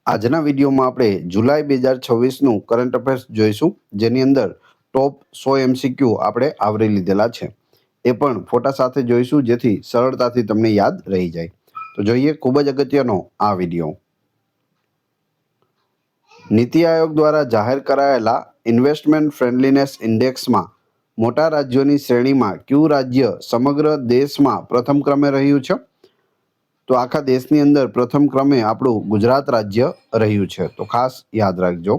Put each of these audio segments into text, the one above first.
આજના વિડીયોમાં આપણે જુલાઈ 2026નું કરંટ અફેર્સ જોઈશું, જેની અંદર ટોપ 100 MCQ આપણે આવરી લીધેલા છે. એ પણ ફોટા સાથે જોઈશું, જેથી સરળતાથી તમને યાદ રહી જાય. તો જોઈએ ખૂબ જ અગત્યનો આ વિડીયો. નીતિ આયોગ દ્વારા જાહેર કરાયેલા ઇન્વેસ્ટમેન્ટ ફ્રેન્ડલીનેસ ઇન્ડેક્સમાં મોટા રાજ્યોની શ્રેણીમાં કયું રાજ્ય સમગ્ર દેશમાં પ્રથમ ક્રમે રહ્યું છે? તો આખા દેશની અંદર પ્રથમ ક્રમે આપણું ગુજરાત રાજ્ય રહ્યું છે. તો ખાસ યાદ રાખજો.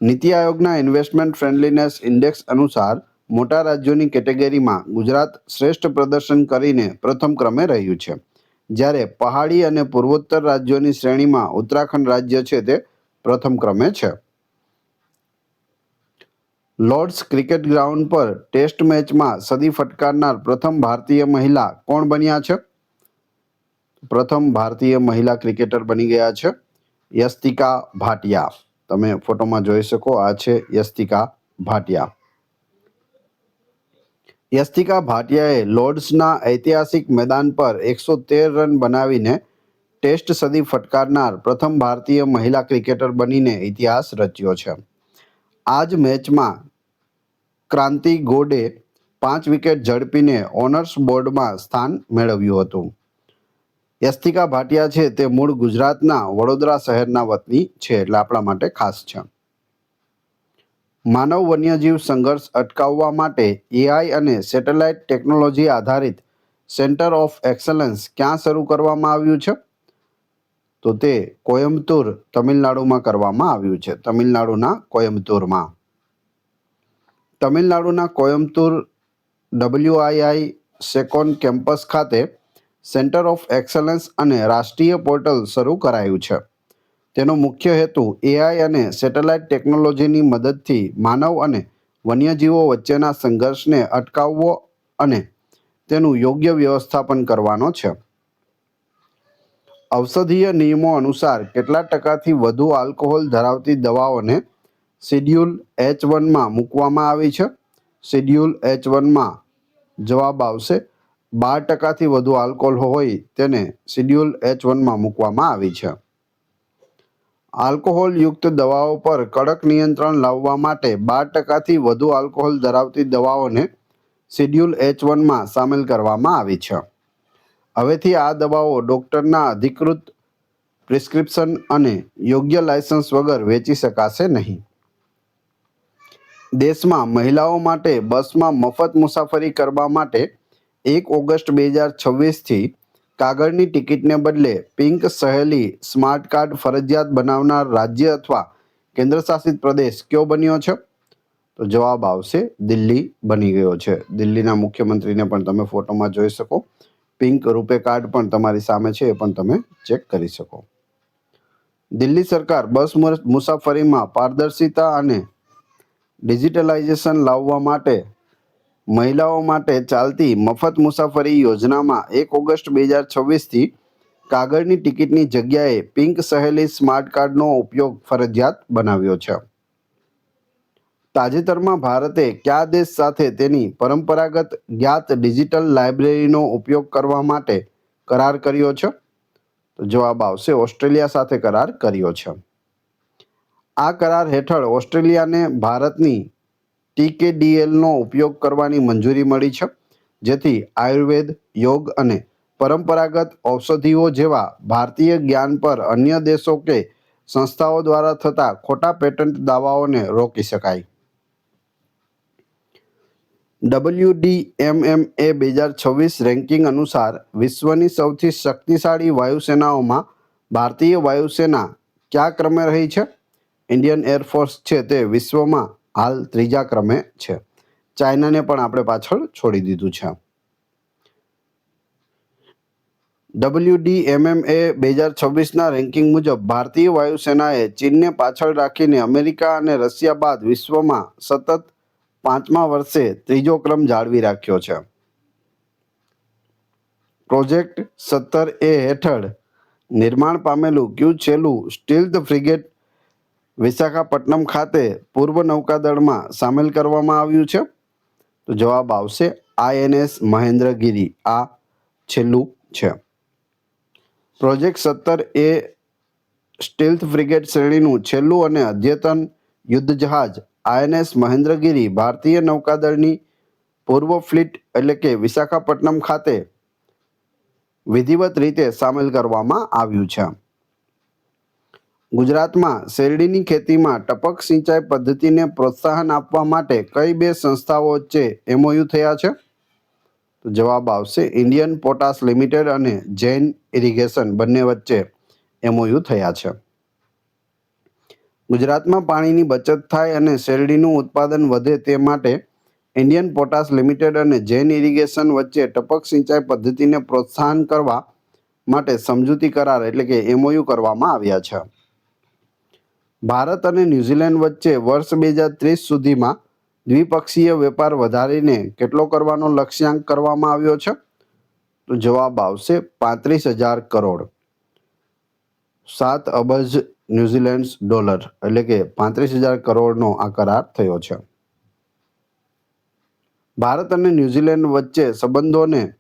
નીતિ આયોગના ઇન્વેસ્ટમેન્ટ ફ્રેન્ડલીનેસ ઇન્ડેક્સ અનુસાર મોટા રાજ્યોની કેટેગરીમાં ગુજરાત શ્રેષ્ઠ પ્રદર્શન કરીને પ્રથમ ક્રમે રહ્યું છે, જ્યારે પહાડી અને પૂર્વોત્તર રાજ્યોની શ્રેણીમાં ઉત્તરાખંડ રાજ્ય છે તે પ્રથમ ક્રમે છે. લોર્ડ્સ ક્રિકેટ ગ્રાઉન્ડ પર ટેસ્ટ મેચમાં સદી ફટકારનાર પ્રથમ ભારતીય મહિલા કોણ બન્યા છે? પ્રથમ ભારતીય મહિલા ક્રિકેટર બની ગયા છે યસ્તિકા ભાટિયા. તમે ફોટોમાં જોઈ શકો, આ છે યસ્તિકા ભાટિયા. યસ્તિકા ભાટિયાએ લોર્ડ્સના ઐતિહાસિક મેદાન પર 113 રન બનાવીને ટેસ્ટ સદી ફટકારનાર પ્રથમ ભારતીય મહિલા ક્રિકેટર બનીને ઇતિહાસ રચ્યો છે. આ જ મેચમાં ક્રાંતિ ગોડે 5 વિકેટ ઝડપીને ઓનર્સ બોર્ડમાં સ્થાન મેળવ્યું હતું. યસ્તિકા ભાટિયા છે તે મૂળ ગુજરાતના વડોદરા શહેરના વતની છે, એટલે આપણા માટે ખાસ છે. માનવ વન્યજીવ સંઘર્ષ અટકાવવા માટે એઆઈ અને સેટેલાઇટ ટેકનોલોજી આધારિત સેન્ટર ઓફ એક્સલન્સ ક્યાં શરૂ કરવામાં આવ્યું છે? તો તે કોયમ્બતુર, તમિલનાડુમાં કરવામાં આવ્યું છે. તમિલનાડુના કોયમ્બતુરમાં. તમિલનાડુના કોયમ્બતુર WII સેકોન કેમ્પસ ખાતે સેન્ટર ઓફ એક્સલન્સ અને રાષ્ટ્રીય પોર્ટલ શરૂ કરાયું છે. તેનો મુખ્ય હેતુ એઆઈ અને સેટેલાઇટ ટેકનોલોજીની મદદથી માનવ અને વન્યજીવો વચ્ચેના સંઘર્ષને અટકાવવો અને તેનું યોગ્ય વ્યવસ્થાપન કરવાનો છે. ઔષધીય નિયમો અનુસાર કેટલા ટકાથી વધુ આલ્કોહોલ ધરાવતી દવાઓને શિડ્યુલ H1માં મૂકવામાં આવી છે? શિડ્યુલ H1માં જવાબ આવશે 12%થી વધુ આલ્કોહોલ હોય તેને શિડ્યુલ H1માં મૂકવામાં આવી છે. આલ્કોહોલયુક્ત દવાઓ પર કડક નિયંત્રણ લાવવા માટે 12%થી વધુ આલ્કોહોલ ધરાવતી દવાઓને શિડ્યુલ H1માં સામેલ કરવામાં આવી છે. હવેથી આ દવાઓ ડોક્ટરના અધિકૃત પ્રિસ્ક્રિપ્શન અને યોગ્ય લાયસન્સ વગર વેચી શકાશે નહીં. દેશમાં મહિલાઓ માટે બસમાં મફત મુસાફરી કરવા માટે 1 ઓગસ્ટ 2026થી કાગળની ટિકિટને બદલે પિંક સહેલી સ્માર્ટ કાર્ડ ફરજિયાત બનાવનાર રાજ્ય અથવા કેન્દ્રશાસિત પ્રદેશ કયો બન્યો છે? તો જવાબ આવશે દિલ્હી બની ગયો છે. દિલ્હીના મુખ્યમંત્રીને પણ તમે ફોટોમાં જોઈ શકો. પિંક રૂપે કાર્ડ પણ તમારી સામે છે, એ પણ તમે ચેક કરી શકો. દિલ્હી સરકાર બસ મુસાફરીમાં પારદર્શિતા અને ડિજિટલાઇઝેશન લાવવા માટે મહિલાઓ માટે ચાલતી મફત મુસાફરી યોજનામાં 1 ઓગસ્ટ 2026થી કાગળની ટિકિટની જગ્યાએ પિંક સહેલી સ્માર્ટ કાર્ડનો ઉપયોગ ફરજિયાત બનાવ્યો છે. તાજેતરમાં ભારતે કયા દેશ સાથે તેની પરંપરાગત જ્ઞાત ડિજિટલ લાઇબ્રેરીનો ઉપયોગ કરવા માટે કરાર કર્યો છે? તો જવાબ આવશે ઓસ્ટ્રેલિયા સાથે કરાર કર્યો છે. આ કરાર હેઠળ ઓસ્ટ્રેલિયાને ભારતની TKDLનો ઉપયોગ કરવાની મંજૂરી મળી છે, જેથી આયુર્વેદ, યોગ અને પરંપરાગત ઔષધિઓ જેવા ભારતીય જ્ઞાન પર અન્ય દેશો કે સંસ્થાઓ દ્વારા થતા ખોટા પેટન્ટ દાવાઓને રોકી શકાય. WDMMA 2026 રેન્કિંગ અનુસાર વિશ્વની સૌથી શક્તિશાળી વાયુસેનાઓમાં ભારતીય વાયુસેના કયા ક્રમે રહી છે? ઇન્ડિયન એરફોર્સ છે તે વિશ્વમાં હાલ 3જા ક્રમે છે. ચાઇનાને પણ આપણે પાછળ છોડી દીધું છે. WDMMA 2026ના રેન્કિંગ મુજબ ભારતીય વાયુસેનાએ ચીનને પાછળ રાખીને અમેરિકા અને રશિયા બાદ વિશ્વમાં સતત 5મા વર્ષે 3જો ક્રમ જાળવી રાખ્યો છે. પ્રોજેક્ટ 17A હેઠળ નિર્માણ પામેલું કયું છેલ્લું સ્ટીલ્થ ફ્રિગેટ વિશાખાપટ્ટનમ ખાતે પૂર્વ નૌકાદળમાં સામેલ કરવામાં આવ્યું છે? તો જવાબ આવશે INS મહેન્દ્રગિરી. આ છેલ્લું છે. પ્રોજેક્ટ 17A સ્ટીલ્થ ફ્રિગેટ શ્રેણીનું છેલ્લું અને અદ્યતન યુદ્ધ જહાજ INS મહેન્દ્રગિરી ભારતીય નૌકાદળની પૂર્વ ફ્લીટ એટલે કે વિશાખાપટ્ટનમ ખાતે વિધિવત રીતે સામેલ કરવામાં આવ્યું છે. ગુજરાતમાં શેરડીની ખેતીમાં ટપક સિંચાઈ પદ્ધતિને પ્રોત્સાહન આપવા માટે કઈ બે સંસ્થાઓ વચ્ચે MOU થયા છે? તો જવાબ આવશે ઇન્ડિયન પોટાશ લિમિટેડ અને જૈન ઇરિગેશન બંને વચ્ચે MOU થયા છે. ગુજરાતમાં પાણીની બચત થાય અને શેરડીનું ઉત્પાદન વધે તે માટે ઇન્ડિયન પોટાશ લિમિટેડ અને જૈન ઇરિગેશન વચ્ચે ટપક સિંચાઈ પદ્ધતિને પ્રોત્સાહન કરવા માટે સમજૂતી કરાર એટલે કે MOU કરવામાં આવ્યા છે. ભારત અને ન્યૂઝીલેન્ડ વચ્ચે વર્ષ 2030 સુધીમાં દ્વિપક્ષીય વેપાર વધારીને કેટલો કરવાનો લક્ષ્યાંક કરવામાં આવ્યો છે? તો જવાબ આવશે 35,000 કરોડ. 7 અબજ ન્યૂઝીલેન્ડ ડોલર એટલે કે 35,000 કરોડનો આ કરાર થયો છે. ભારત અને ન્યૂઝીલેન્ડ વચ્ચે સંબંધોને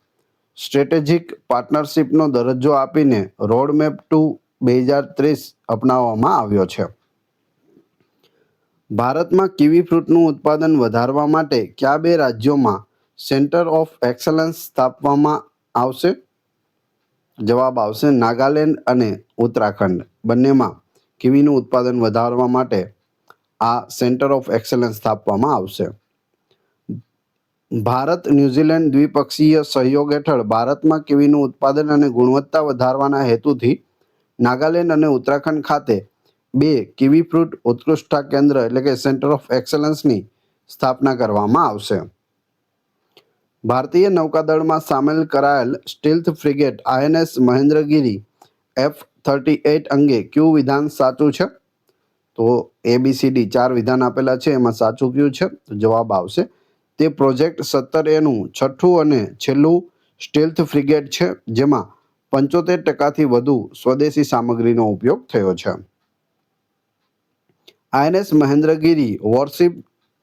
સ્ટ્રેટેજિક પાર્ટનરશિપનો દરજ્જો આપીને રોડમેપ ટુ 2030 અપનાવવામાં આવ્યો છે. ભારતમાં કીવી ફ્રૂટનું ઉત્પાદન વધારવા માટે કયા બે રાજ્યોમાં સેન્ટર ઓફ એક્સલન્સ સ્થાપવામાં આવશે? જવાબ આવશે નાગાલેન્ડ અને ઉત્તરાખંડ બંનેમાં કીવીનું ઉત્પાદન વધારવા માટે આ સેન્ટર ઓફ એક્સલન્સ સ્થાપવામાં આવશે. ભારત ન્યૂઝીલેન્ડ દ્વિપક્ષીય સહયોગ હેઠળ ભારતમાં કીવીનું ઉત્પાદન અને ગુણવત્તા વધારવાના હેતુથી નાગાલેન્ડ અને ઉત્તરાખંડ ખાતે બે કીવી ફ્રૂટ ઉત્કૃષ્ટતા કેન્દ્ર એટલે કે સેન્ટર ઓફ એક્સલન્સની સ્થાપના કરવામાં આવશે. ભારતીય નૌકાદળમાં સામેલ કરાયેલ સ્ટીલ્થ ફ્રિગેટ INS મહેન્દ્રગિરી F-38 અંગે કયું વિધાન સાચું છે? તો ABCD 4 વિધાન આપેલા છે, એમાં સાચું કયું છે? તો જવાબ આવશે તે પ્રોજેક્ટ 17A છઠ્ઠું અને છેલ્લું સ્ટીલ્થ ફ્રિગેટ છે, જેમાં 75% વધુ સ્વદેશી સામગ્રીનો ઉપયોગ થયો છે. INS મહેન્દ્રગિરી વોરશિપ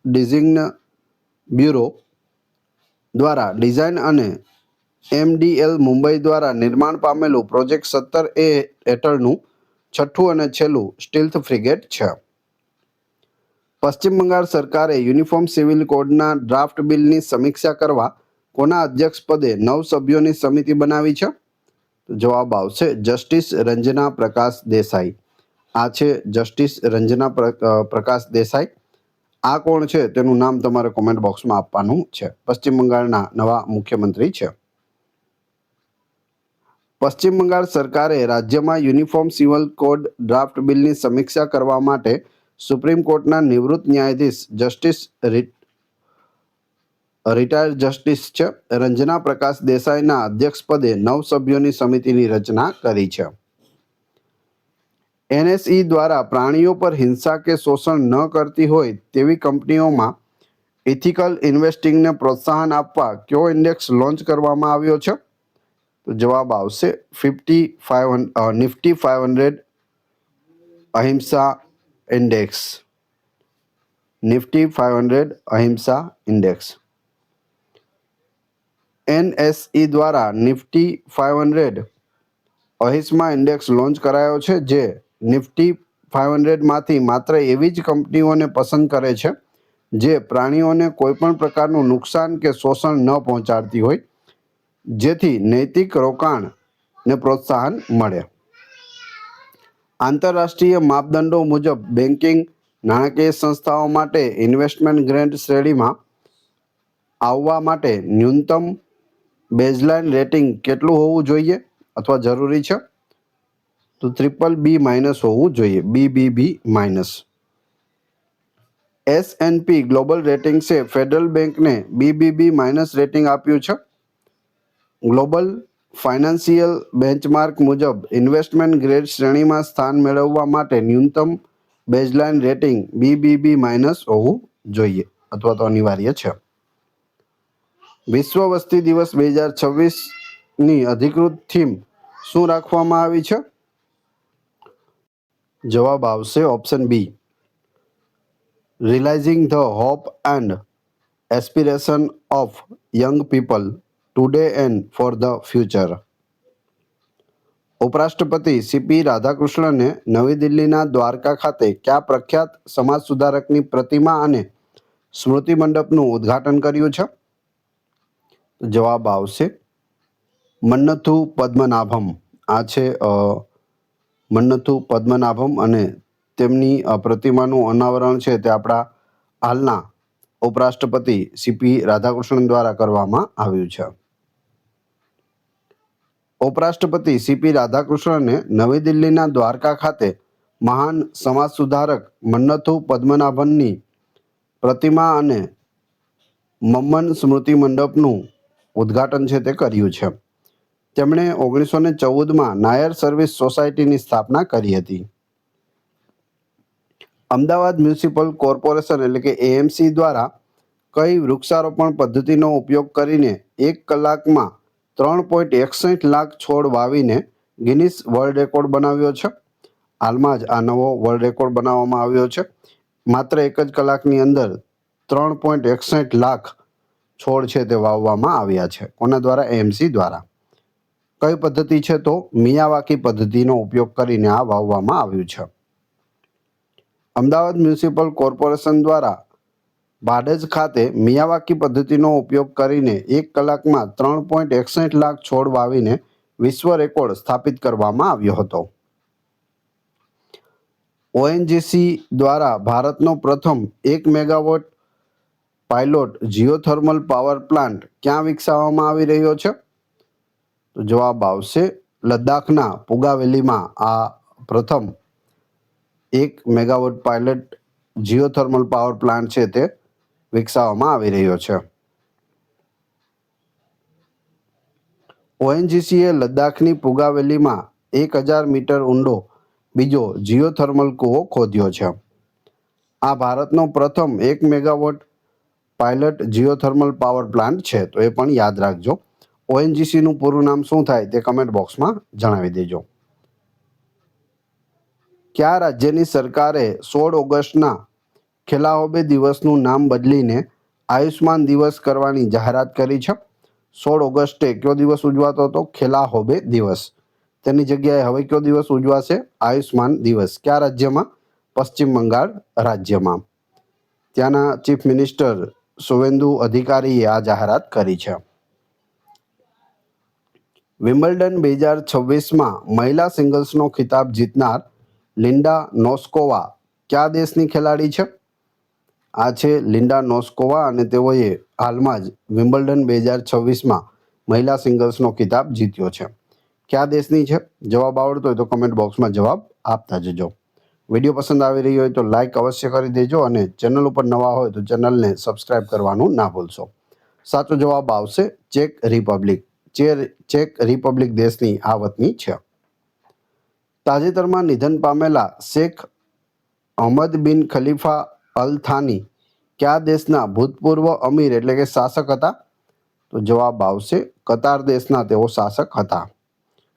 ડિઝાઇન બ્યુરો દ્વારા ડિઝાઇન અને MDL મુંબઈ દ્વારા નિર્માણ પામેલું પ્રોજેક્ટ 17A હેઠળનું છઠ્ઠું અને છેલ્લું સ્ટીલ્થ ફ્રિગેટ છે. પશ્ચિમ બંગાળ સરકારે યુનિફોર્મ સિવિલ કોડના ડ્રાફ્ટ બિલની સમીક્ષા કરવા કોના અધ્યક્ષ પદે 9 સભ્યોની સમિતિ બનાવી છે? તો જવાબ આવશે જસ્ટિસ રંજના પ્રકાશ દેસાઈ. આ છે જસ્ટિસ રંજના પ્રકાશ દેસાઈ. આ કોણ છે તેનું નામ તમારે કોમેન્ટ બોક્સમાં આપવાનું છે. પશ્ચિમ બંગાળના નવા મુખ્યમંત્રી છે. પશ્ચિમ બંગાળ સરકારે રાજ્યમાં યુનિફોર્મ સિવિલ કોડ ડ્રાફ્ટ બિલની સમીક્ષા કરવા માટે સુપ્રીમ કોર્ટના નિવૃત્ત ન્યાયાધીશ જસ્ટિસ રિટાયર્ડ જસ્ટિસ છે રંજના પ્રકાશ દેસાઈના અધ્યક્ષ પદે 9 સભ્યોની સમિતિની રચના કરી છે. NSE દ્વારા પ્રાણીઓ પર હિંસા કે શોષણ ન કરતી હોય તેવી કંપનીઓમાં ઇથિકલ ઇન્વેસ્ટિંગને પ્રોત્સાહન આપવા કયો ઇન્ડેક્સ લોન્ચ કરવામાં આવ્યો છે? તો જવાબ આવશે નિફ્ટી 500 અહિંસા ઇન્ડેક્સ. નિફ્ટી 500 અહિંસા ઇન્ડેક્સ. NSE દ્વારા નિફ્ટી 500 અહિંસા ઇન્ડેક્સ લોન્ચ કરાયો છે, જે નિફ્ટી 500માંથી માત્ર એવી જ કંપનીઓને પસંદ કરે છે જે પ્રાણીઓને કોઈપણ પ્રકારનું નુકસાન કે શોષણ ન પહોંચાડતી હોય, જેથી નૈતિક રોકાણને પ્રોત્સાહન મળે. આંતરરાષ્ટ્રીય માપદંડો મુજબ બેન્કિંગ નાણાકીય સંસ્થાઓ માટે ઇન્વેસ્ટમેન્ટ ગ્રેડ શ્રેણીમાં આવવા માટે ન્યૂનતમ બેઝલાઇન રેટિંગ કેટલું હોવું જોઈએ અથવા જરૂરી છે? તો BBB- હોવું જોઈએ. BBB-. S&P ગ્લોબલ રેટિંગ્સે ફેડરલ બેંકને BBB- રેટિંગ આપ્યું છે. ગ્લોબલ ફાઇનાન્સિયલ બેન્ચમાર્ક મુજબ ઇન્વેસ્ટમેન્ટ ગ્રેડ શ્રેણીમાં સ્થાન મેળવવા માટે ન્યૂનતમ બેઝલાઇન રેટિંગ BBB- હોવું જોઈએ અથવા તો અનિવાર્ય છે. વિશ્વ વસ્તી દિવસ 2026ની અધિકૃત થીમ શું રાખવામાં આવી છે? જવાબ આવશે option B realizing the hope and aspiration of young people today and for the future. ઉપરાષ્ટ્રપતિ સીપી રાધાકૃષ્ણને નવી દિલ્હીના દ્વારકા ખાતે કયા પ્રખ્યાત સમાજ સુધારકની પ્રતિમા અને સ્મૃતિ મંડપનું ઉદ્ઘાટન કર્યું છે? જવાબ આવશે મન્નથુ પદ્મનાભમ. આ છે મન્નથુ પદ્મનાભમ અને તેમની પ્રતિમાનું અનાવરણ છે તે આપણા હાલના ઉપરાષ્ટ્રપતિ સીપી રાધાકૃષ્ણન દ્વારા કરવામાં આવ્યું છે. ઉપરાષ્ટ્રપતિ સીપી રાધાકૃષ્ણને નવી દિલ્હીના દ્વારકા ખાતે મહાન સમાજ સુધારક મન્નથુ પદ્મનાભનની પ્રતિમા અને મમ્મન સ્મૃતિ મંડપનું ઉદ્ઘાટન છે તે કર્યું છે. તેમણે 1914માં નાયર સર્વિસ સોસાયટીની સ્થાપના કરી હતી. અમદાવાદ મ્યુનિસિપલ કોર્પોરેશન એટલે કે એએમસી દ્વારા કઈ વૃક્ષારોપણ પદ્ધતિનો ઉપયોગ કરીને 1 કલાકમાં 3.61 લાખ છોડ વાવીને ગિનિસ વર્લ્ડ રેકોર્ડ બનાવ્યો છે? હાલમાં જ આ નવો વર્લ્ડ રેકોર્ડ બનાવવામાં આવ્યો છે. માત્ર 1 જ કલાકની અંદર 3.61 લાખ છોડ છે તે વાવવામાં આવ્યા છે. કોના દ્વારા? એએમસી દ્વારા. કઈ પદ્ધતિ છે? તો મિયાવાકી પદ્ધતિનો ઉપયોગ કરીને આ વાવવામાં આવ્યું છે. અમદાવાદ મ્યુનિસિપલ કોર્પોરેશન દ્વારા ભાડજ ખાતે મિયાવાકી પદ્ધતિનો ઉપયોગ કરીને 1 કલાકમાં 3.61 લાખ છોડ વાવીને વિશ્વ રેકોર્ડ સ્થાપિત કરવામાં આવ્યો હતો. ઓએનજીસી દ્વારા ભારતનો પ્રથમ 1 megawatt pilot geothermal power plant ક્યાં વિકસાવવામાં આવી રહ્યો છે? તો જવાબ આવશે લદ્દાખના પુગાવેલીમાં આ પ્રથમ 1 megawatt pilot geothermal power plant છે તે વિકસાવવામાં આવી રહ્યો છે. ઓએનજીસીએ લદ્દાખની પુગાવેલીમાં 1000 મીટર ઊંડો બીજો જીઓથર્મલ કૂવો ખોદ્યો છે. આ ભારતનો પ્રથમ 1 megawatt pilot geothermal power plant છે, તો એ પણ યાદ રાખજો. ઓએનજીસીનું પૂરું નામ શું થાય તે કમેન્ટ બોક્સમાં જણાવી દેજો. કયા રાજ્યની સરકારે 16 ઓગસ્ટના ખેલાઓબે દિવસનું નામ બદલીને આયુષ્માન દિવસ કરવાની જાહેરાત કરી છે? 16 ઓગસ્ટે કયો દિવસ ઉજવાતો હતો? ખેલાહોબે દિવસ. તેની જગ્યાએ હવે કયો દિવસ ઉજવાશે? આયુષ્માન દિવસ. કયા રાજ્યમાં? પશ્ચિમ બંગાળ રાજ્યમાં. ત્યાંના ચીફ મિનિસ્ટર શુવેન્દુ અધિકારીએ આ જાહેરાત કરી છે. વિમ્બલ્ડન 2026માં મહિલા સિંગલ્સનો ખિતાબ જીતનાર લિન્ડા નોસ્કોવા કયા દેશની ખેલાડી છે? આ છે લિન્ડા નોસ્કોવા અને તેઓએ હાલમાં જ વિમ્બલ્ડન 2026માં મહિલા સિંગલ્સનો ખિતાબ જીત્યો છે. કયા દેશની છે? જવાબ આવડતો હોય તો કમેન્ટ બોક્સમાં જવાબ આપતા જજો. વિડીયો પસંદ આવી રહ્યો હોય તો લાઇક અવશ્ય કરી દેજો અને ચેનલ ઉપર નવા હોય તો ચેનલને સબસ્ક્રાઇબ કરવાનું ના ભૂલશો. સાચો જવાબ આવશે ચેક રિપબ્લિક. ચેક રિપબ્લિક દેશની આ વતની છે. તાજેતરમાં નિધન પામેલા શેખ અહમદ બિન ખલીફા અલ થાની કયા દેશના ભૂતપૂર્વ અમીર એટલે કે શાસક હતા? તો જવાબ આવશે કતાર દેશના તેઓ શાસક હતા.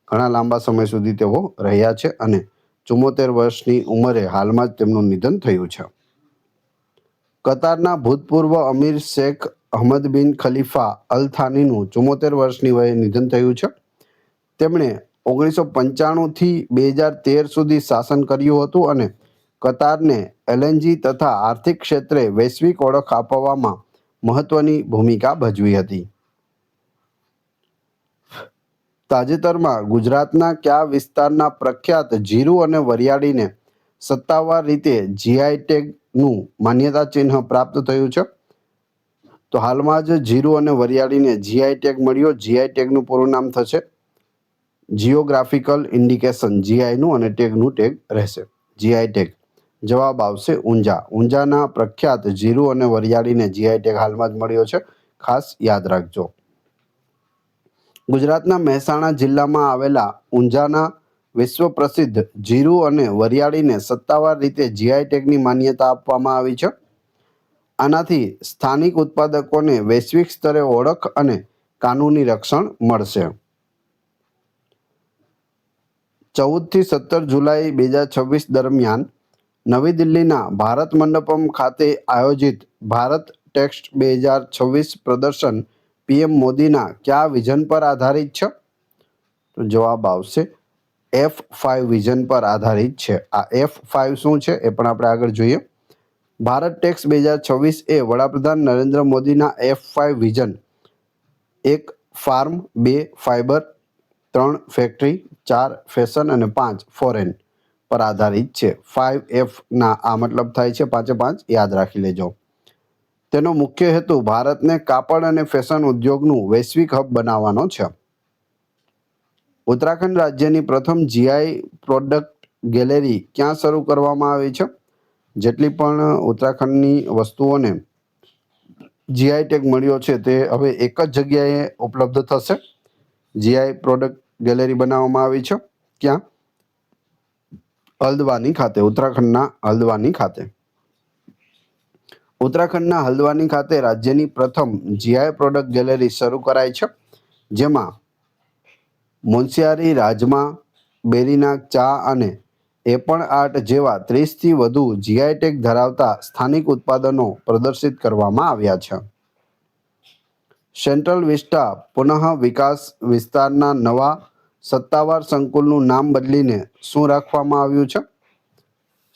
ઘણા લાંબા સમય સુધી તેઓ રહ્યા છે અને 74 વર્ષની ઉંમરે હાલમાં જ તેમનું નિધન થયું છે. કતારના ભૂતપૂર્વ અમીર શેખ અહમદ બિન ખલીફા અલ થાનીનું 74 વર્ષની વયે નિધન થયું છે. તેમણે 1995 થી 2013 સુધી શાસન કર્યું હતું અને કતારને એલએનજી તથા આર્થિક ક્ષેત્રે વૈશ્વિક ઓળખ આપવામાં મહત્વની ભૂમિકા ભજવી હતી. તાજેતરમાં ગુજરાતના કયા વિસ્તારના પ્રખ્યાત જીરું અને વરિયાળીને સત્તાવાર રીતે જીઆઈ ટેગનું માન્યતા ચિહ્ન પ્રાપ્ત થયું છે? તો હાલમાં જ જીરું અને વરિયાળીને જીઆઈ ટેગ મળ્યો. જીઆઈ ટેગનું પૂરું નામ થશે જીઓગ્રાફિકલ ઇન્ડિકેશન. જીઆઈનું અને ટેગનું ટેગ રહેશે જીઆઈ ટેગ. જવાબ આવશે ઊંઝા. ઊંઝાના પ્રખ્યાત જીરું અને વરિયાળીને જીઆઈ ટેગ હાલમાં જ મળ્યો છે, ખાસ યાદ રાખજો. ગુજરાતના મહેસાણા જિલ્લામાં આવેલા ઊંઝાના વિશ્વ પ્રસિદ્ધ જીરું અને વરિયાળીને સત્તાવાર રીતે જીઆઈ ટેગની માન્યતા આપવામાં આવી છે. આનાથી સ્થાનિક ઉત્પાદકોને વૈશ્વિક સ્તરે ઓળખ અને કાનૂની રક્ષણ મળશે. 14 થી 17 જુલાઈ 2026 દરમિયાન નવી દિલ્હીના ભારત મંડપમ ખાતે આયોજિત ભારત ટેક્સ્ટ 2026 પ્રદર્શન પીએમ મોદીના કયા વિઝન પર આધારિત છે? તો જવાબ આવશે F5 વિઝન પર આધારિત છે. આ F5 શું છે એ પણ આપણે આગળ જોઈએ. ભારત ટેક્સ 2026 એ વડાપ્રધાન નરેન્દ્ર મોદીના F5 vision 1 farm, 2 fibre, 3 factory, 4 fashion અને 5 ફોરેન પર આધારિત છે. 5F ના આ મતલબ થાય છે 5 યાદ રાખી લેજો. તેનો મુખ્ય હેતુ ભારતને કાપડ અને ફેશન ઉદ્યોગનું વૈશ્વિક હબ બનાવવાનો છે. ઉત્તરાખંડ રાજ્યની પ્રથમ જીઆઈ પ્રોડક્ટ ગેલેરી ક્યાં શરૂ કરવામાં આવી છે? જેટલી પણ ઉત્તરાખંડની વસ્તુઓને જીઆઈ ટેગ મળ્યો છે તે હવે એક જ જગ્યાએ ઉપલબ્ધ થશે. જીઆઈ પ્રોડક્ટ ગેલેરી બનાવવામાં આવી છે. ક્યાં? હલ્દવાની ખાતે, ઉત્તરાખંડના હલ્દવાની ખાતે. ઉત્તરાખંડના હલ્દવાની ખાતે રાજ્યની પ્રથમ જીઆઈ પ્રોડક્ટ ગેલેરી શરૂ કરાઈ છે, જેમાં મુનસ્યારી રાજમા, બેરીનાગ ચા અને એપણ આર્ટ જેવા 30થી વધુ જીઆઈ ટેગ ધરાવતા સ્થાનિક ઉત્પાદનો પ્રદર્શિત કરવામાં આવ્યા છે. સેન્ટ્રલ વિસ્ટા પુનઃ વિકાસ વિસ્તારના નવા સત્તાવાર સંકુલનું નામ બદલીને શું રાખવામાં આવ્યું છે?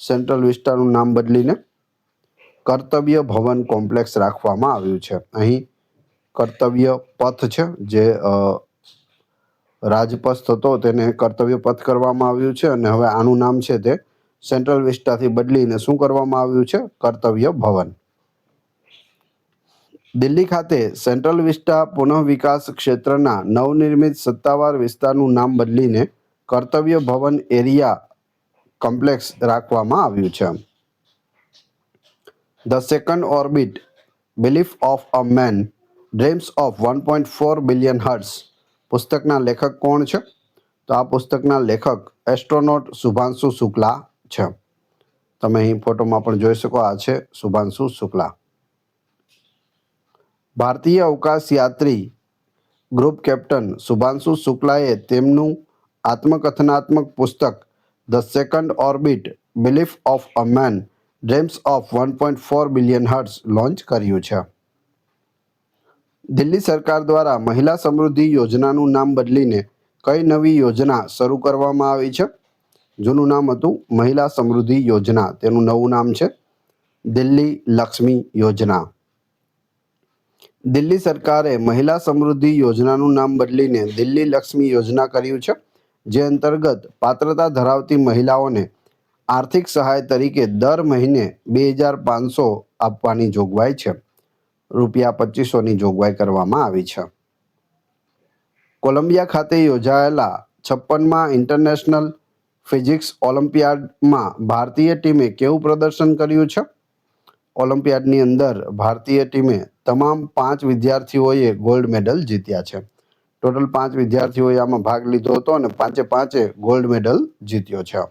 સેન્ટ્રલ વિસ્ટાનું નામ બદલીને કર્તવ્ય ભવન કોમ્પ્લેક્સ રાખવામાં આવ્યું છે. અહીં કર્તવ્ય પથ છે, જે રાજપથ હતો તેને કર્તવ્ય પથ કરવામાં આવ્યું છે અને હવે આનું નામ છે તે સેન્ટ્રલ વિસ્ટાથી બદલીને શું કરવામાં આવ્યું છે? કર્તવ્ય ભવન. દિલ્હી ખાતે સેન્ટ્રલ વિસ્ટા પુનઃ વિકાસ ક્ષેત્રના નવનિર્મિત સત્તાવાર વિસ્તારનું નામ બદલીને કર્તવ્ય ભવન એરિયા કોમ્પ્લેક્સ રાખવામાં આવ્યું છે. The second orbit belief of a man dreams of 1.4 billion hearts પુસ્તકના લેખક કોણ છે? તો આ પુસ્તકના લેખક એસ્ટ્રોનોટ શુભાંશુ શુક્લા છે. તમે અહીં ફોટોમાં પણ જોઈ શકો, આ છે શુભાંશુ શુક્લા. ભારતીય અવકાશ યાત્રી ગ્રુપ કેપ્ટન શુભાંશુ શુક્લાએ તેમનું આત્મકથનાત્મક પુસ્તક the second orbit belief of a man dreams of 1.4 billion hearts launch કર્યું છે. દિલ્હી સરકાર દ્વારા મહિલા સમૃદ્ધિ યોજનાનું નામ બદલીને કઈ નવી યોજના શરૂ કરવામાં આવી છે? જૂનું નામ હતું મહિલા સમૃદ્ધિ યોજના, તેનું નવું નામ છે દિલ્હી લક્ષ્મી યોજના. દિલ્હી સરકારે મહિલા સમૃદ્ધિ યોજનાનું નામ બદલીને દિલ્હી લક્ષ્મી યોજના કર્યું છે, જે અંતર્ગત પાત્રતા ધરાવતી મહિલાઓને આર્થિક સહાય તરીકે દર મહિને 2,500 આપવાની જોગવાઈ છે. ₹2,500ની જોગવાઈ કરવામાં આવી છે. કોલંબિયા ખાતે યોજાયેલા 56મા ઇન્ટરનેશનલ ફિઝિક્સ ઓલિમ્પિયાડમાં ભારતીય ટીમે કેવું પ્રદર્શન કર્યું છે? ઓલિમ્પિયાડની અંદર ભારતીય ટીમે તમામ 5 વિદ્યાર્થીઓએ ગોલ્ડ મેડલ જીત્યા છે. ટોટલ 5 વિદ્યાર્થીઓએ આમાં ભાગ લીધો હતો અને 5એ ગોલ્ડ મેડલ જીત્યો છે.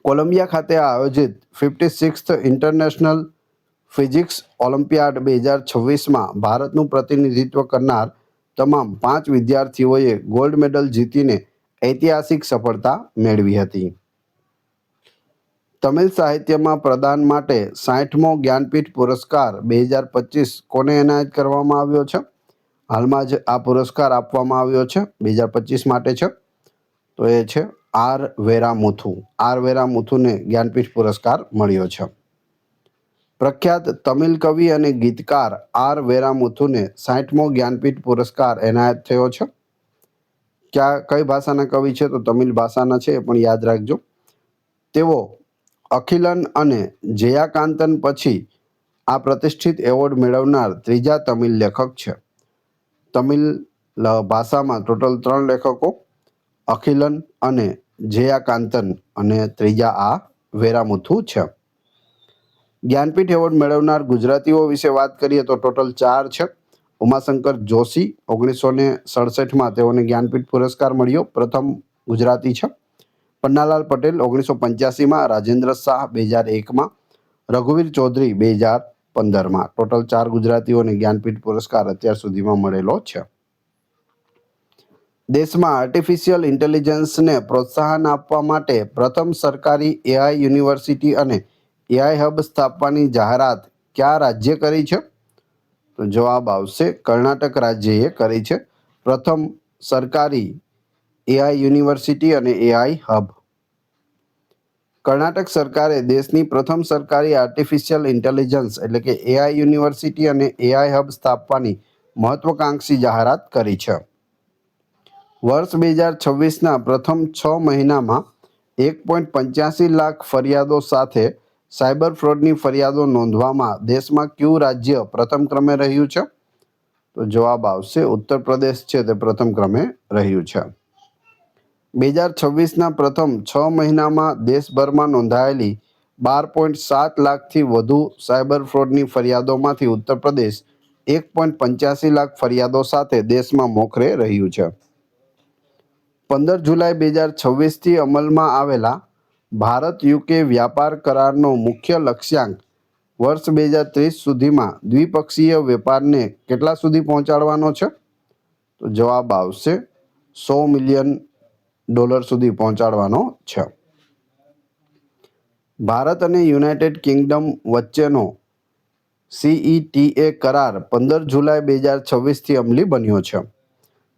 કોલંબિયા ખાતે આયોજિત 56th ઇન્ટરનેશનલ ફિઝિક્સ ઓલિમ્પિયાડ 2026માં ભારતનું પ્રતિનિધિત્વ કરનાર તમામ 5 વિદ્યાર્થીઓએ ગોલ્ડ મેડલ જીતીને ઐતિહાસિક સફળતા મેળવી હતી. તમિલ સાહિત્યમાં પ્રદાન માટે 60મો જ્ઞાનપીઠ પુરસ્કાર 2025 કોને એનાયત કરવામાં આવ્યો છે? હાલમાં જ આ પુરસ્કાર આપવામાં આવ્યો છે, 2025 માટે છે. તો એ છે આર વેરામુથુ. આર વેરામુથુને જ્ઞાનપીઠ પુરસ્કાર મળ્યો છે. પ્રખ્યાત તમિલ કવિ અને ગીતકાર આર વેરામુથુને 60મો જ્ઞાનપીઠ પુરસ્કાર એનાયત થયો છે. કઈ ભાષાના કવિ છે? તો તમિલ ભાષાના છે, એ પણ યાદ રાખજો. તેઓ અખિલન અને જયાકાંતન પછી આ પ્રતિષ્ઠિત એવોર્ડ મેળવનાર ત્રીજા તમિલ લેખક છે. તમિલ ભાષામાં ટોટલ 3 લેખકો, અખિલન અને જયાકાંતન, અને ત્રીજા આ વેરામુથુ છે. જ્ઞાનપીઠ એવોર્ડ મેળવનાર ગુજરાતીઓ વિશે વાત કરીએ તો ટોટલ 4 છે. ઉમાશંકર જોશી 1967માં તેઓને જ્ઞાનપીઠ પુરસ્કાર મળ્યો, પ્રથમ ગુજરાતી છે. પન્નાલાલ પટેલ 1985માં, રાજેન્દ્ર શાહ 2001માં, રઘુવીર ચૌધરી 2015માં. ટોટલ 4 ગુજરાતીઓને જ્ઞાનપીઠ પુરસ્કાર અત્યાર સુધીમાં મળેલો છે. દેશમાં આર્ટિફિશિયલ ઇન્ટેલિજન્સને પ્રોત્સાહન આપવા માટે પ્રથમ સરકારી એઆઈ યુનિવર્સિટી અને એઆઈ હબ સ્થાપવાની જાહેરાત કયા રાજ્ય કરી છે? તો જવાબ આવશે કર્ણાટક રાજ્યએ કરી છે. પ્રથમ સરકારી એઆઈ યુનિવર્સિટી અને એઆઈ હબ. કર્ણાટક સરકારે દેશની પ્રથમ સરકારી આર્ટિફિશિયલ ઇન્ટેલિજન્સ એટલે કે એઆઈ યુનિવર્સિટી અને એઆઈ હબ સ્થાપવાની મહત્વકાંક્ષી જાહેરાત કરી છે. વર્ષ 2026ના પ્રથમ 6 મહિનામાં 1.85 લાખ ફરિયાદો સાથે સાયબર ફ્રોડની ફરિયાદો નોંધવામાં દેશમાં કયું રાજ્ય પ્રથમ ક્રમે રહ્યું છે? તો જવાબ આવશે ઉત્તર પ્રદેશ છે તે પ્રથમ ક્રમે રહ્યું છે. 2026ના પ્રથમ 6 મહિનામાં દેશભરમાં નોંધાયેલી 12.7 લાખથી વધુ સાયબર ફ્રોડની ફરિયાદોમાંથી ઉત્તર પ્રદેશ 1.85 લાખ ફરિયાદો સાથે દેશમાં મોખરે રહ્યું છે. 15 જુલાઈ 2026થી અમલમાં આવેલા ભારત યુકે વ્યાપાર કરારનો મુખ્ય લક્ષ્યાંક વર્ષ 2030 સુધીમાં દ્વિપક્ષીય વેપારને કેટલા સુધી પહોંચાડવાનો છે? તો જવાબ આવશે $100 મિલિયન સુધી પહોંચાડવાનો છે. ભારત અને યુનાઇટેડ કિંગડમ વચ્ચેનો CETA કરાર 15 જુલાઈ 2026થી અમલી બન્યો છે.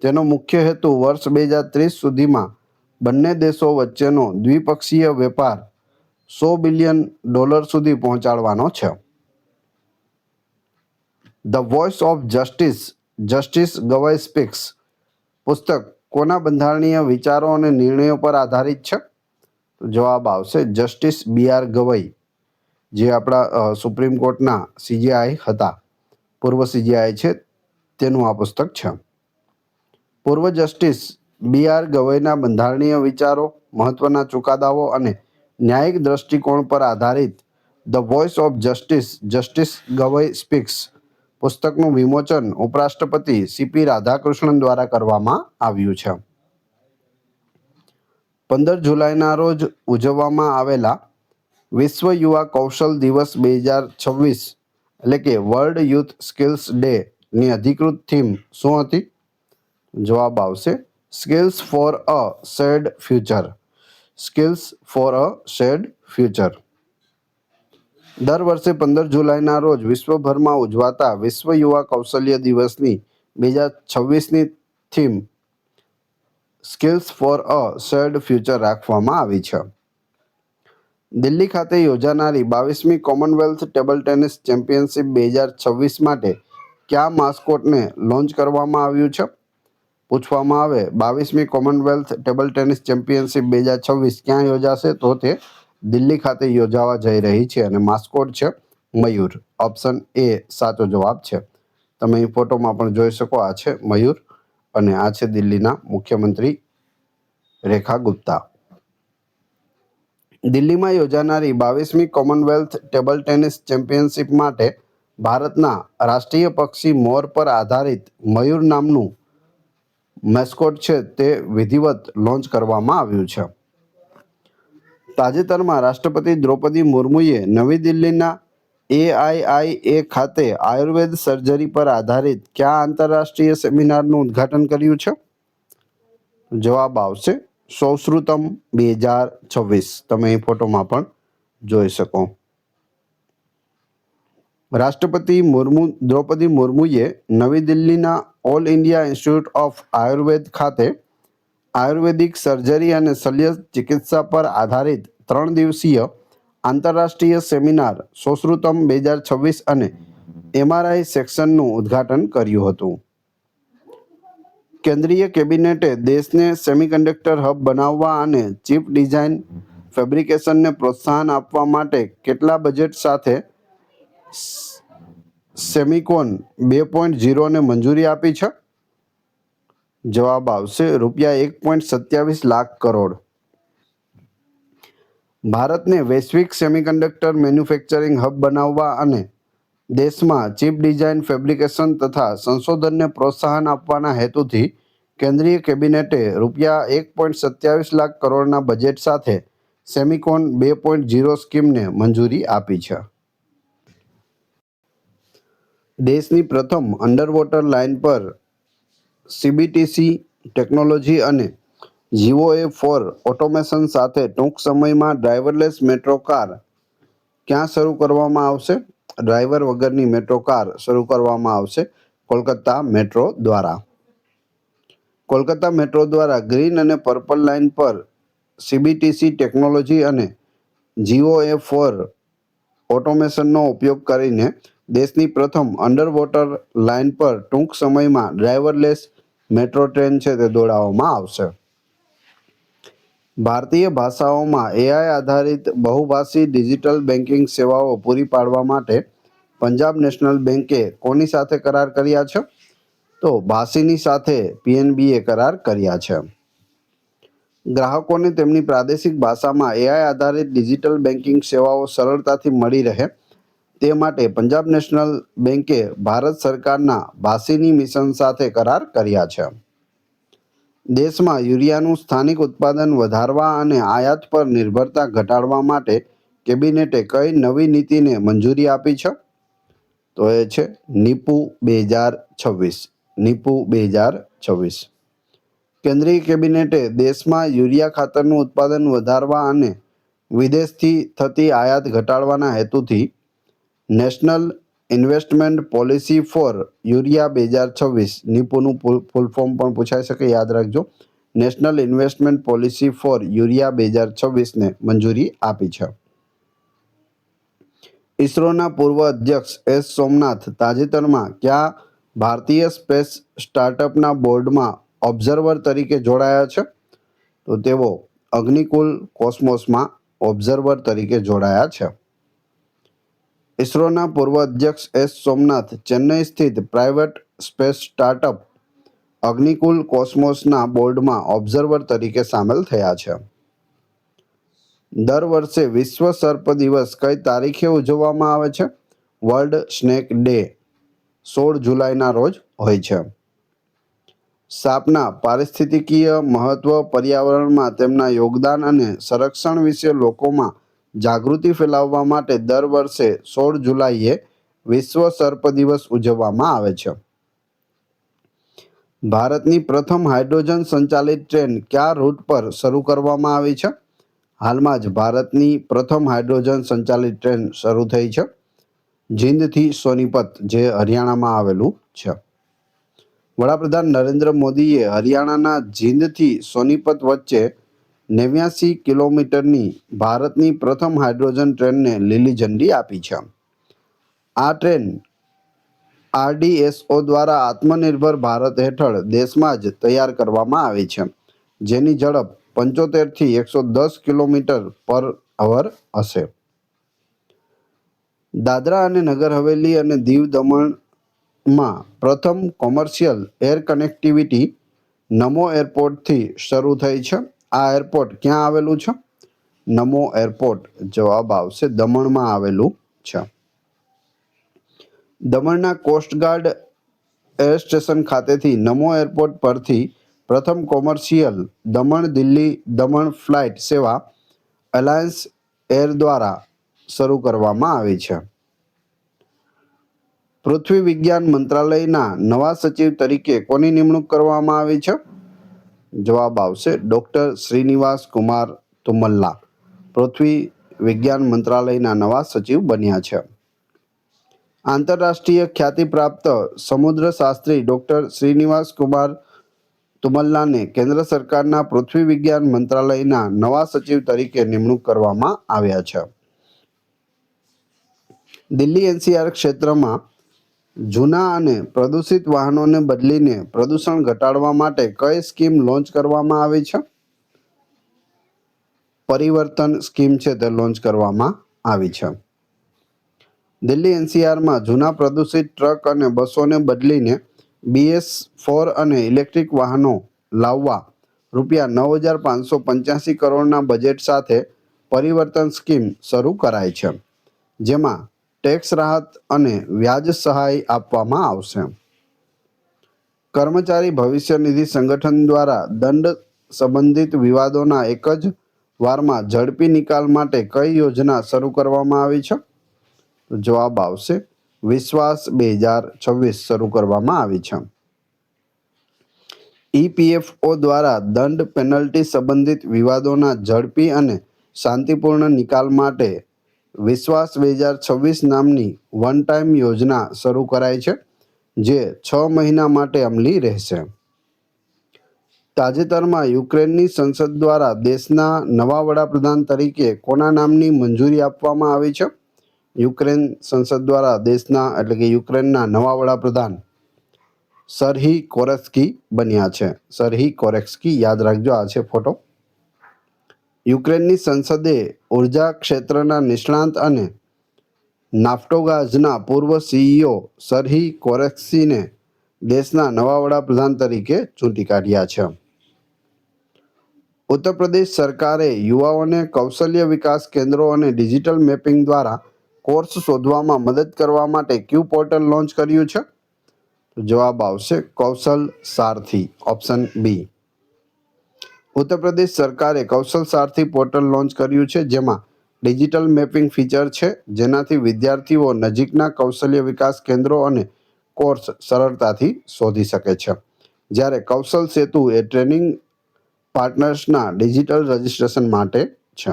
તેનો મુખ્ય હેતુ વર્ષ 2030 સુધીમાં બંને દેશો વચ્ચેનો દ્વિપક્ષીય વેપાર $100 બિલિયન સુધી પહોંચાડવાનો છે. The voice of justice justice Gavai speaks પુસ્તક કોના બંધારણીય વિચારો અને નિર્ણયો પર આધારિત છે? જવાબ આવશે જસ્ટિસ BR ગવાઈ, જે આપણા સુપ્રીમ કોર્ટના CJI હતા, પૂર્વ CJI છે, તેનું આ પુસ્તક છે. પૂર્વ જસ્ટિસ BR ગવાઈના બંધારણીય વિચારો, મહત્વના ચુકાદાઓ અને ન્યાયિક દ્રષ્ટિકોણ પર આધારિત the voice of justice justice Gavai speaks પુસ્તકનું વિમોચન ઉપરાષ્ટ્રપતિ CP રાધાકૃષ્ણન દ્વારા કરવામાં આવ્યું છે. 15 જુલાઈના રોજ ઉજવવામાં આવેલા વિશ્વ યુવા કૌશલ દિવસ 2026 એટલે કે વર્લ્ડ યુથ સ્કિલ્સ ડે ની અધિકૃત થીમ શું હતી? જવાબ આવશે skills for a shared future. Skills for a shared future. દર વર્ષે 15 જુલાઈના રોજ વિશ્વભરમાં ઉજવાતા વિશ્વ યુવા કૌશલ્ય દિવસની 2026ની theme skills for a shared future રાખવામાં આવી છે. દિલ્હી ખાતે યોજાનારી 22મી કોમનવેલ્થ ટેબલ ટેનિસ ચેમ્પિયનશિપ 2026 માટે કયા માસ્કોટને લોન્ચ કરવામાં આવ્યું છે? પૂછવામાં આવે 22મી કોમનવેલ્થ ટેબલ ટેનિસ ચેમ્પિયનશિપ 2026 ક્યાં યોજાશે? તો તે દિલ્હી ખાતે યોજાવા જઈ રહી છે અને માસ્કોટ છે મયુર. ઓપ્શન A સાચો જવાબ છે. તમે અહીં ફોટોમાં પણ જોઈ શકો, આ છે મયુર અને આ છે દિલ્હીના મુખ્યમંત્રી રેખા ગુપ્તા. દિલ્હીમાં યોજાનારી 22મી કોમનવેલ્થ ટેબલ ટેનિસ ચેમ્પિયનશિપ માટે ભારતના રાષ્ટ્રીય પક્ષી મોર પર આધારિત મયુર નામનું મેસ્કોટ છે તે વિધિવત લોન્ચ કરવામાં આવ્યું છે. તાજેતરમાં રાષ્ટ્રપતિ દ્રૌપદી મુર્મુએ નવી દિલ્હીના AIIA ખાતે આયુર્વેદ સર્જરી પર આધારિત કયા આંતરરાષ્ટ્રીય સેમિનારનું ઉદ્ઘાટન કર્યું છે? જવાબ આવશે સૌશ્રુતમ 2026. તમે અહીં ફોટોમાં પણ જોઈ શકો. રાષ્ટ્રપતિ દ્રૌપદી મુર્મુએ નવી દિલ્હીના all India institute of Ayurveda ખાતે આયુર્વેદિક સર્જરી અને શલ્ય ચિકિત્સા પર આધારિત 3 દિવસીય આંતરરાષ્ટ્રીય સેમિનાર સૌશ્રુતમ 2026 અને MRI સેક્શનનું ઉદ્ઘાટન કર્યું હતું. કેન્દ્રીય કેબિનેટે દેશને સેમિકન્ડક્ટર હબ બનાવવા અને ચિપ ડિઝાઇન ફેબ્રિકેશનને પ્રોત્સાહન આપવા માટે કેટલા બજેટ સાથે સેમિકોન 2.0ને મંજૂરી આપી છે? જવાબ આવશે ₹1.27 લાખ કરોડ. ભારતને વૈશ્વિક સેમિકન્ડક્ટર મેન્યુફેક્ચરિંગ હબ બનાવવા અને દેશમાં ચિપ ડિઝાઇન ફેબ્રિકેશન તથા સંશોધનને પ્રોત્સાહન આપવાના હેતુથી કેન્દ્રીય કેબિનેટે ₹1.27 લાખ કરોડના બજેટ સાથે સેમિકોન 2.0 સ્કીમને મંજૂરી આપી છે. દેશની પ્રથમ અંડરવોટર લાઇન પર CBTC ટેકનોલોજી અને GOA4 ઓટોમેશન સાથે ટૂંક સમયમાં ડ્રાઈવરલેસ મેટ્રો કાર ક્યાં શરૂ કરવામાં આવશે? ડ્રાઈવર વગરની મેટ્રો કાર શરૂ કરવામાં આવશે કોલકાતા મેટ્રો દ્વારા. કોલકાતા મેટ્રો દ્વારા ગ્રીન અને પર્પલ લાઇન પર સીબીટીસી ટેકનોલોજી અને GOA4 ઓટોમેશનનો ઉપયોગ કરીને દેશની પ્રથમ અંડર વોટર લાઇન પર ટૂંક સમયમાં ડ્રાઈવરલેસ મેટ્રો ટ્રેન છે તે દોડાવવામાં આવશે. ભારતીય ભાષાઓમાં AI આધારિત બહુભાષી ડિજિટલ બેન્કિંગ સેવાઓ પૂરી પાડવા માટે પંજાબ નેશનલ બેન્કે કોની સાથે કરાર કર્યા છે? તો ભાષીની સાથે PNBએ કરાર કર્યા છે. ગ્રાહકોને તેમની પ્રાદેશિક ભાષામાં AI આધારિત ડિજિટલ બેન્કિંગ સેવાઓ સરળતાથી મળી રહે તે માટે પંજાબ નેશનલ બેન્કે ભારત સરકારના ભાષીની મિશન સાથે કરાર કર્યા છે. દેશમાં યુરિયાનું સ્થાનિક ઉત્પાદન વધારવા અને આયાત પર નિર્ભરતા ઘટાડવા માટે કેબિનેટે કઈ નવી નીતિને મંજૂરી આપી છે? તો એ છે નીપુ 2026. નીપુ 2026. કેન્દ્રીય કેબિનેટે દેશમાં યુરિયા ખાતરનું ઉત્પાદન વધારવા અને વિદેશથી થતી આયાત ઘટાડવાના હેતુથી national investment policy for urea 2026 નીપુનું ફૂલ ફોર્મ પણ પૂછાઈ શકે, યાદ રાખજો. National investment policy for urea 2026ને મંજૂરી આપી છે. ઇસરોના પૂર્વ અધ્યક્ષ S. સોમનાથ તાજેતરમાં કયા ભારતીય સ્પેસ સ્ટાર્ટઅપના બોર્ડમાં ઓબ્ઝર્વર તરીકે જોડાયા છે? તો તેઓ અગ્નિકુલ કોસ્મોસમાં ઓબ્ઝર્વર તરીકે જોડાયા છે. ઇસરોના પૂર્વ અધ્યક્ષ S. સોમનાથ ચેન્નઈ સ્થિત પ્રાઇવેટ સ્પેસ સ્ટાર્ટઅપ અગ્નિકુલ કોસ્મોસના બોર્ડમાં ઓબ્ઝર્વર તરીકે સામેલ થયા છે. દર વર્ષે વિશ્વ સર્પ દિવસ કઈ તારીખે ઉજવવામાં આવે છે? વર્લ્ડ સ્નેક ડે 16 જુલાઈના રોજ હોય છે. સાપના પારિસ્થિતિકીય મહત્વ, પર્યાવરણમાં તેમના યોગદાન અને સંરક્ષણ વિશે લોકોમાં જાગૃતિ ફેલાવવા માટે દર વર્ષે 16 જુલાઈએ વિશ્વ સર્પ દિવસ ઉજવવામાં આવે છે. ભારતની પ્રથમ હાઇડ્રોજન સંચાલિત ટ્રેન કયા રૂટ પર શરૂ કરવામાં આવી છે? હાલમાં જ ભારતની પ્રથમ હાઇડ્રોજન સંચાલિત ટ્રેન શરૂ થઈ છે. જીંદથી સોનીપત, જે હરિયાણામાં આવેલું છે. વડાપ્રધાન નરેન્દ્ર મોદીએ હરિયાણાના જીંદથી સોનીપત વચ્ચે 89 કિલોમીટરની ભારતની પ્રથમ હાઇડ્રોજન ટ્રેનને લીલી ઝંડી આપી છે. આ ટ્રેન RDSO દ્વારા આત્મનિર્ભર ભારત હેઠળ દેશમાં જ તૈયાર કરવામાં આવી છે, જેની ઝડપ 75 થી 110 કિલોમીટર પર અવર હશે. દાદરા અને નગર હવેલી અને દીવ દમણમાં પ્રથમ કોમર્શિયલ એર કનેક્ટિવિટી નમો એરપોર્ટથી શરૂ થઈ છે. આ એરપોર્ટ ક્યાં આવેલું છે? નમો એરપોર્ટ જવાબ આવશે દમણમાં આવેલું છે. દમણના કોસ્ટગાર્ડ એર સ્ટેશન ખાતેથી નમો એરપોર્ટ પરથી પ્રથમ કોમર્શિયલ દમણ-દિલ્હી દમણ ફ્લાઇટ સેવા અલાયન્સ એર દ્વારા શરૂ કરવામાં આવી છે. પૃથ્વી વિજ્ઞાન મંત્રાલયના નવા સચિવ તરીકે કોની નિમણૂક કરવામાં આવી છે? જવાબ આવશે ડોક્ટર શ્રીનિવાસ કુમાર તુમલ્લા પૃથ્વી વિજ્ઞાન મંત્રાલયના નવા સચિવ બન્યા છે. આંતરરાષ્ટ્રીય ખ્યાતિ પ્રાપ્ત સમુદ્રશાસ્ત્રી ડોક્ટર શ્રીનિવાસ કુમાર તુમલ્લાને કેન્દ્ર સરકારના પૃથ્વી વિજ્ઞાન મંત્રાલયના નવા સચિવ તરીકે નિમણૂક કરવામાં આવ્યા છે. દિલ્હી NCR ક્ષેત્રમાં જૂના અને પ્રદૂષિત વાહનોને બદલીને પ્રદૂષણ ઘટાડવા માટે કઈ સ્કીમ લોન્ચ કરવામાં આવી છે? પરિવર્તન સ્કીમ છે તે લોન્ચ કરવામાં આવી છે. દિલ્હી NCRમાં જૂના પ્રદૂષિત ટ્રક અને બસોને બદલીને BS4 અને ઇલેક્ટ્રિક વાહનો લાવવા ₹9,585 કરોડના બજેટ સાથે પરિવર્તન સ્કીમ શરૂ કરાઈ છે, જેમાં ટેક્સ રાહત અને વ્યાજ સહાય આપવામાં આવશે. કર્મચારી ભવિષ્ય નિધિ સંગઠન દ્વારા દંડ સંબંધિત વિવાદોના એક જ વારમાં ઝડપી નિકાલ માટે કઈ યોજના શરૂ કરવામાં આવી છે? જવાબ આવશે વિશ્વાસ 2026 શરૂ કરવામાં આવી છે. EPFO દ્વારા દંડ પેનલ્ટી સંબંધિત વિવાદોના ઝડપી અને શાંતિપૂર્ણ નિકાલ માટે વિશ્વાસ 2026 નામની વન ટાઈમ યોજના શરૂ કરાઈ છે, જે 6 મહિના માટે અમલી રહેશે. તાજેતરમાં યુક્રેનની સંસદ દ્વારા દેશના નવા વડાપ્રધાન તરીકે કોના નામની મંજૂરી આપવામાં આવી છે? યુક્રેન સંસદ દ્વારા દેશના એટલે કે યુક્રેનના નવા વડાપ્રધાન સરહી કોરેસ્કી બન્યા છે. સરહી કોરેસ્કી, યાદ રાખજો, આ છે ફોટો. યુક્રેનની સંસદે ઉર્જા ક્ષેત્રના નિષ્ણાંત અને નાફ્ટોગાઝના પૂર્વ સીઈઓ સરહી કોરેસ્કીને દેશના નવા વડાપ્રધાન તરીકે ચૂંટી કાઢ્યા છે. ઉત્તર પ્રદેશ સરકારે યુવાઓને કૌશલ્ય વિકાસ કેન્દ્રો અને ડિજિટલ મેપિંગ દ્વારા કોર્સ શોધવામાં મદદ કરવા માટે ક્યુ પોર્ટલ લોન્ચ કર્યું છે? તો જવાબ આવશે કૌશલ સારથી, ઓપ્શન બી. ઉત્તર પ્રદેશ સરકારે કૌશલ સારથી પોર્ટલ લોન્ચ કર્યું છે, જેમાં ડિજિટલ મેપિંગ ફીચર છે, જેનાથી વિદ્યાર્થીઓ નજીકના કૌશલ્ય વિકાસ કેન્દ્રો અને કોર્સ સરળતાથી શોધી શકે છે. જ્યારે કૌશલ સેતુ એ ટ્રેનિંગ પાર્ટનર્સના ડિજિટલ રજિસ્ટ્રેશન માટે છે.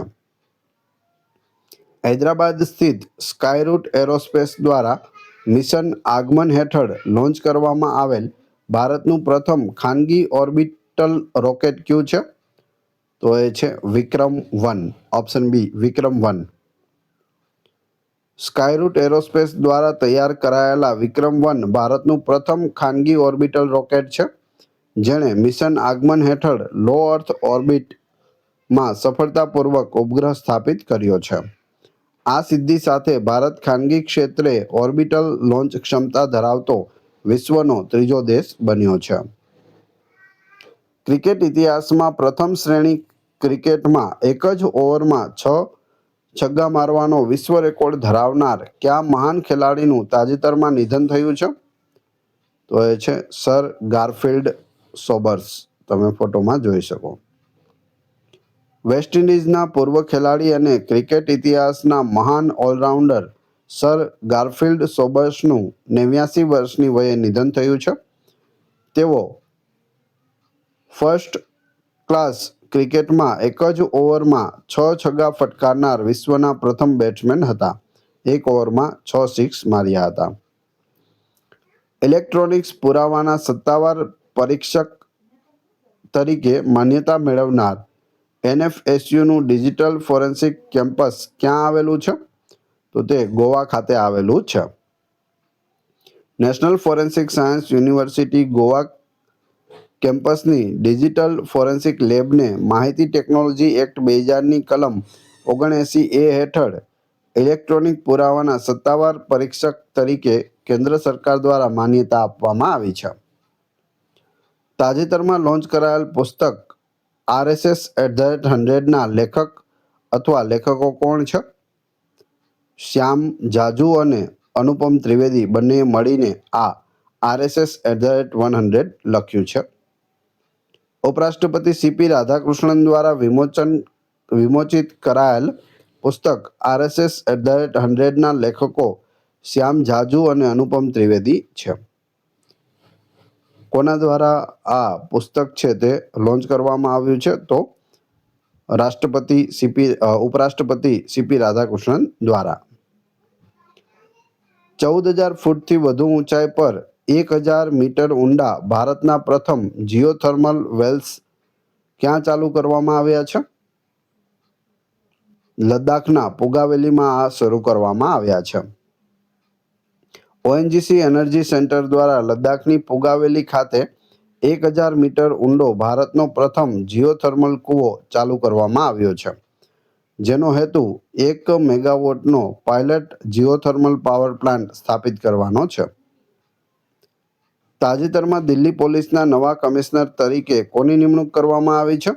હૈદરાબાદ સ્થિત સ્કાયરૂટ એરોસ્પેસ દ્વારા મિશન આગમન હેઠળ લોન્ચ કરવામાં આવેલ ભારતનું પ્રથમ ખાનગી ઓર્બિટલ રોકેટ કયું છે? તો એ છે વિક્રમ-1, ઓપ્શન બી, વિક્રમ-1. સ્કાયરૂટ એરોસ્પેસ દ્વારા તૈયાર કરાયેલા વિક્રમ-1 ભારતનું પ્રથમ ખાનગી ઓર્બિટલ રોકેટ છે, જેણે મિશન આગમન હેઠળ લો અર્થ ઓર્બિટમાં સફળતાપૂર્વક ઉપગ્રહ સ્થાપિત કર્યો છે. આ સિદ્ધિ સાથે ભારત ખાનગી ક્ષેત્રે ઓર્બિટલ લોન્ચ ક્ષમતા ધરાવતો વિશ્વનો ત્રીજો દેશ બન્યો છે. ક્રિકેટ ઇતિહાસમાં પ્રથમ શ્રેણી ક્રિકેટમાં એક જ ઓવરમાં 6 છગ્ગા મારવાનો વિશ્વ રેકોર્ડ ધરાવનાર કયા મહાન ખેલાડીનું તાજેતરમાં નિધન થયું છે? તો એ છે સર ગારફિલ્ડ સોબર્સ. તમે ફોટોમાં જોઈ શકો. વેસ્ટ ઇન્ડિઝના પૂર્વ ખેલાડી અને ક્રિકેટ ઇતિહાસના મહાન ઓલરાઉન્ડર સર ગારફિલ્ડ સોબર્સનું 89 વર્ષની વયે નિધન થયું છે. તેઓ ફર્સ્ટ ક્લાસ ક્રિકેટમાં એક જ ઓવરમાં 6 છગ્ગા ફટકારનાર વિશ્વના પ્રથમ બેટ્સમેન હતા. એક ઓવરમાં 6 સિક્સ માર્યા હતા. ઇલેક્ટ્રોનિક્સ પુરાવાના સત્તાવાર પરીક્ષક તરીકે માન્યતા મેળવનાર એનએફએસયુનું ડિજિટલ ફોરેન્સિક કેમ્પસ ક્યાં આવેલું છે? તો તે ગોવા ખાતે આવેલું છે. National forensic science university Goa કેમ્પસની ડિજિટલ ફોરેન્સિક લેબને માહિતી ટેકનોલોજી એક્ટ 2000ની કલમ 79A હેઠળ ઇલેક્ટ્રોનિક પુરાવાના સત્તાવાર પરીક્ષક તરીકે કેન્દ્ર સરકાર દ્વારા માન્યતા આપવામાં આવી છે. તાજેતરમાં લોન્ચ કરાયેલ પુસ્તક RSS@100ના લેખક અથવા લેખકો કોણ છે? શ્યામ જાજુ અને અનુપમ ત્રિવેદી બંને મળીને આ RSS@100 લખ્યું છે. ઉપરાષ્ટ્રપતિ CP રાધાકૃષ્ણન દ્વારા વિમોચિત કરાયેલ પુસ્તક RSS@100ના લેખકો શ્યામ જાજુ અને અનુપમ ત્રિવેદી છે. કોના દ્વારા આ પુસ્તક છે તે લોન્ચ કરવામાં આવ્યું છે? તો ઉપરાષ્ટ્રપતિ CP રાધાકૃષ્ણન દ્વારા. 14,000 ફૂટથી વધુ ઊંચાઈ પર 1,000 મીટર ઊંડા ભારતના પ્રથમ જીઓથર્મલ વેલ્સ ક્યાં ચાલુ કરવામાં આવ્યા છે? લદ્દાખના પુગાવેલીમાં આ શરૂ કરવામાં આવ્યા છે. ONGC એનર્જી સેન્ટર દ્વારા લદ્દાખની પુગાવેલી ખાતે 1,000 મીટર ઊંડો ભારતનો પ્રથમ જીઓથર્મલ કૂવો ચાલુ કરવામાં આવ્યો છે, જેનો હેતુ 1 મેગાવોટનો પાયલટ જીઓથર્મલ પાવર પ્લાન્ટ સ્થાપિત કરવાનો છે. તાજેતરમાં દિલ્હી પોલીસના નવા કમિશનર તરીકે કોની નિમણૂક કરવામાં આવી છે?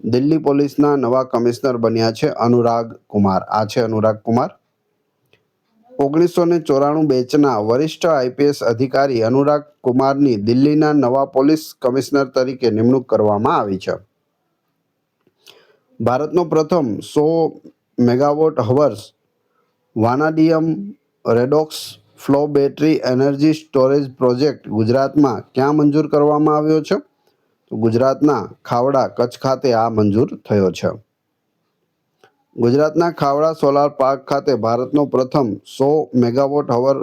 દિલ્હી પોલીસના નવા કમિશનર બન્યા છે અનુરાગ કુમાર. આ છે અનુરાગ કુમાર. 1994 બેચના વરિષ્ઠ IPS અધિકારી અનુરાગ કુમારની દિલ્હીના નવા પોલીસ કમિશનર તરીકે નિમણૂક કરવામાં આવી છે. ભારતનો પ્રથમ 100 megawatt hours vanadium redox flow battery energy storage project ગુજરાતમાં ક્યાં મંજૂર કરવામાં આવ્યો છે? તો ગુજરાતના ખાવડા, કચ્છ ખાતે આ મંજૂર થયો છે. ગુજરાતના ખાવડા સોલાર પાર્ક ખાતે ભારતનો પ્રથમ 100 megawatt hour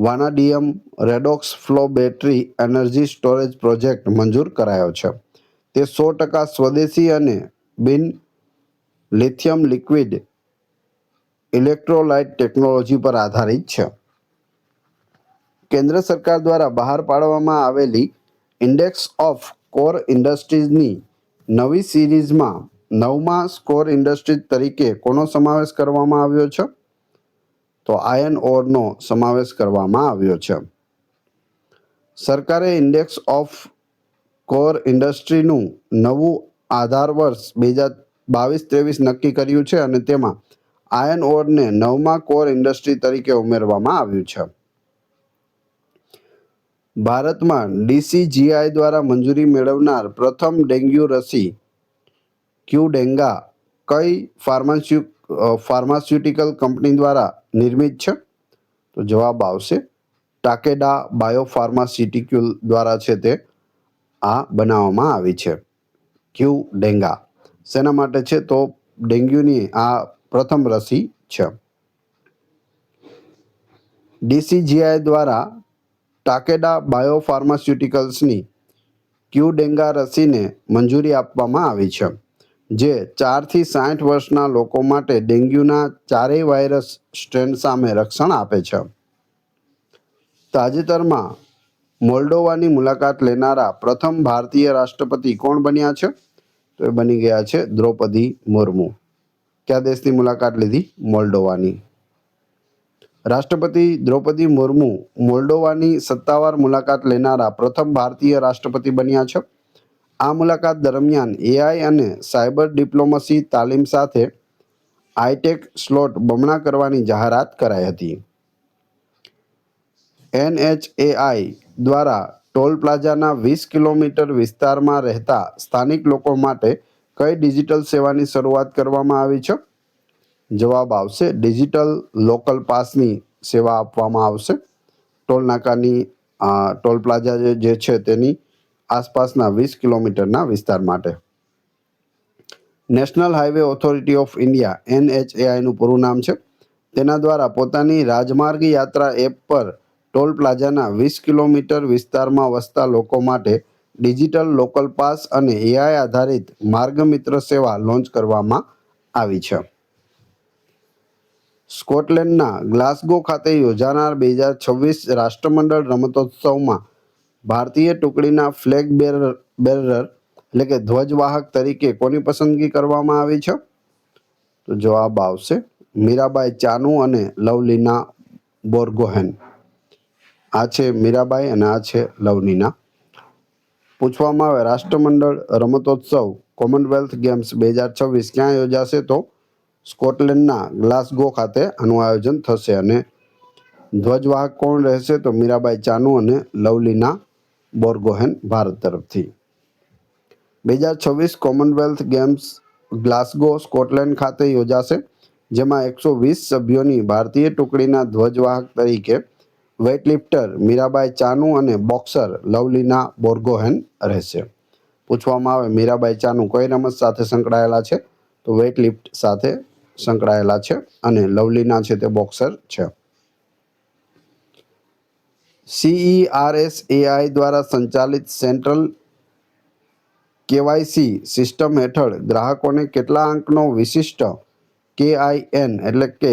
vanadium redox flow battery energy storage project મંજૂર કરાયો છે. તે 100% સ્વદેશી અને બિન લિથિયમ લિક્વિડ ઇલેક્ટ્રોલાઇટ ટેકનોલોજી પર આધારિત છે. કેન્દ્ર સરકાર દ્વારા બહાર પાડવામાં આવેલી ઇન્ડેક્સ ઓફ કોર ઇન્ડસ્ટ્રીઝની નવી સિરીઝમાં 9મા કોર ઇન્ડસ્ટ્રીઝ તરીકે કોનો સમાવેશ કરવામાં આવ્યો છે? તો આયર્ન ઓરનો સમાવેશ કરવામાં આવ્યો છે. સરકારે ઇન્ડેક્સ ઓફ કોર ઇન્ડસ્ટ્રીનું નવું આધાર વર્ષ 2022-23 નક્કી કર્યું છે અને તેમાં આયર્ન ઓરને 9મા કોર ઇન્ડસ્ટ્રી તરીકે ઉમેરવામાં આવ્યું છે. ભારતમાં DCGI દ્વારા મંજૂરી મેળવનાર પ્રથમ ડેન્ગ્યુ રસી ક્યુડેન્ગા કઈ ફાર્માસ્યુટિકલ કંપની દ્વારા નિર્મિત છે? તો જવાબ આવશે ટાકેડા બાયોફાર્માસ્યુટિકલ દ્વારા છે તે આ બનાવવામાં આવી છે. ક્યુડેન્ગા શેના માટે છે? તો ડેન્ગ્યુની આ પ્રથમ રસી છે. DCGI દ્વારા ટાકેડા બાયોફાર્માસ્યુટિકલ્સની ક્યુડેન્ગા રસીને મંજૂરી આપવામાં આવી છે, જે 4 થી 60 વર્ષના લોકો માટે ડેન્ગ્યુના ચારેય વાયરસ સ્ટ્રેન સામે રક્ષણ આપે છે. તાજેતરમાં મોલ્ડોવાની મુલાકાત લેનારા પ્રથમ ભારતીય રાષ્ટ્રપતિ કોણ બન્યા છે? તો એ બની ગયા છે દ્રૌપદી મુર્મુ. કયા દેશની મુલાકાત લીધી? મોલ્ડોવાની. રાષ્ટ્રપતિ દ્રૌપદી મુર્મુ મોલ્ડોવાની સત્તાવાર મુલાકાત લેનારા પ્રથમ ભારતીય રાષ્ટ્રપતિ બન્યા છે. આ મુલાકાત દરમિયાન AI અને સાયબર ડિપ્લોમસી તાલીમ સાથે આઈટેક સ્લોટ બમણા કરવાની જાહેરાત કરાઈ હતી. NHAI દ્વારા ટોલ પ્લાઝાના 20 કિલોમીટર વિસ્તારમાં રહેતા સ્થાનિક લોકો માટે કઈ ડિજિટલ સેવાની શરૂઆત કરવામાં આવી છે? જવાબ આવશે ડિજિટલ લોકલ પાસની સેવા આપવામાં આવશે. ટોલ નાકાની ટોલ પ્લાઝા જે છે તેની આસપાસના 20 કિલોમીટરના વિસ્તાર માટે. National highway authority of India NHAIનું પૂરું નામ છે. તેના દ્વારા પોતાની રાજમાર્ગ યાત્રા એપ પર ટોલ પ્લાઝાના 20 કિલોમીટર વિસ્તારમાં વસતા લોકો માટે ડિજિટલ લોકલ પાસ અને AI આધારિત માર્ગ મિત્ર સેવા લોન્ચ કરવામાં આવી છે. સ્કોટલેન્ડના ગ્લાસગો ખાતે યોજાનાર 2026 રાષ્ટ્રમંડળ રમતોત્સવમાં ભારતીય ટુકડીના ફ્લેગ બેરર એટલે કે ધ્વજવાહક તરીકે કોની પસંદગી કરવામાં આવી છે? તો જવાબ આવશે મીરાબાઈ ચાનુ અને લવલીના બોર્ગોહેન. આ છે મીરાબાઈ અને આ છે લવલીના. પૂછવામાં આવે રાષ્ટ્રમંડળ રમતોત્સવ કોમનવેલ્થ ગેમ્સ 2026 ક્યાં યોજાશે? તો સ્કોટલેન્ડના ગ્લાસગો ખાતે આનું આયોજન થશે અને ધ્વજવાહક કોણ રહેશે? તો મીરાબાઈ ચાનુ અને લવલીના બોર્ગોહેન ભારત તરફથી. 2026 કોમનવેલ્થ ગેમ્સ ગ્લાસગો સ્કોટલેન્ડ ખાતે યોજાશે, જેમાં 120 સભ્યોની ભારતીય ટુકડીના ધ્વજવાહક તરીકે વેઇટલિફ્ટર મીરાબાઈ ચાનુ અને બોક્સર લવલીના બોર્ગોહેન રહેશે. પૂછવામાં આવે મીરાબાઈ ચાનુ કઈ રમત સાથે સંકળાયેલા છે? તો વેઇટલિફ્ટ સાથે સંકળાયેલા છે અને લવલીના છે તે બોક્સર છે. CERSAI દ્વારા સંચાલિત સેન્ટ્રલ KYC સિસ્ટમ હેઠળ ગ્રાહકોને કેટલા અંકનો વિશિષ્ટ KIN એટલે કે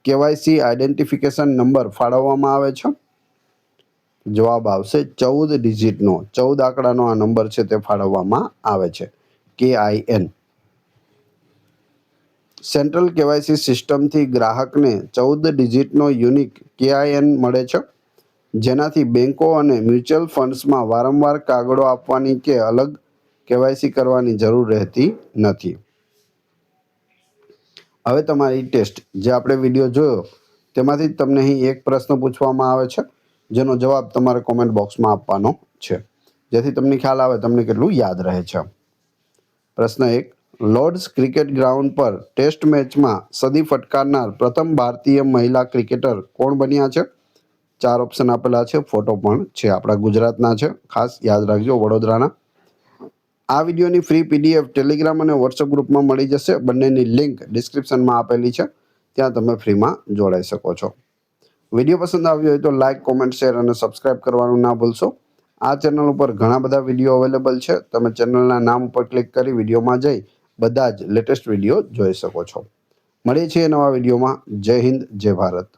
KYC આઈડેન્ટિફિકેશન નંબર ફાળવવામાં આવે છે? જવાબ આવશે 14 ડિજિટનો 14 આંકડાનો આ નંબર છે તે ફાળવવામાં આવે છે KIN. સેન્ટ્રલ KYC સિસ્ટમથી ગ્રાહકને 14 ડિજિટનો યુનિક KIN મળે છે, જેનાથી બેંકો અને મ્યુચ્યુઅલ ફંડ્સમાં વારંવાર કાગળો આપવાની કે અલગ KYC કરવાની જરૂર રહેતી નથી. હવે તમારી ટેસ્ટ જે આપણે વિડીયો જોયો તેમાંથી તમને અહીં એક પ્રશ્ન પૂછવામાં આવે છે, જેનો જવાબ તમારે કોમેન્ટ બોક્સમાં આપવાનો છે, જેથી તમને ખ્યાલ આવે તમને કેટલું યાદ રહે છે. પ્રશ્ન 1. લોર્ડ્સ ક્રિકેટ ગ્રાઉન્ડ પર ટેસ્ટ મેચમાં સદી ફટકારનાર પ્રથમ ભારતીય મહિલા ક્રિકેટર કોણ બન્યા છે? 4 ઓપ્શન આપેલા છે, ફોટો પણ છે, આપણા ગુજરાતના છે, ખાસ યાદ રાખજો, વડોદરાના. આ વિડીયોની ફ્રી PDF ટેલિગ્રામ અને વોટ્સઅપ ગ્રુપમાં મળી જશે. બંનેની લિંક ડિસ્ક્રિપ્શનમાં આપેલી છે, ત્યાં તમે ફ્રીમાં જોડાઈ શકો છો. વિડીયો પસંદ આવ્યો હોય તો લાઇક, કોમેન્ટ, શેર અને સબસ્ક્રાઇબ કરવાનું ના ભૂલશો. આ ચેનલ ઉપર ઘણા બધા વિડીયો અવેલેબલ છે. તમે ચેનલના નામ ઉપર ક્લિક કરી વિડીયોમાં જઈ બધા જ લેટેસ્ટ વિડીયો જોઈ શકો છો. મળીએ છીએ નવા વિડીયોમાં. જય હિન્દ, જય ભારત.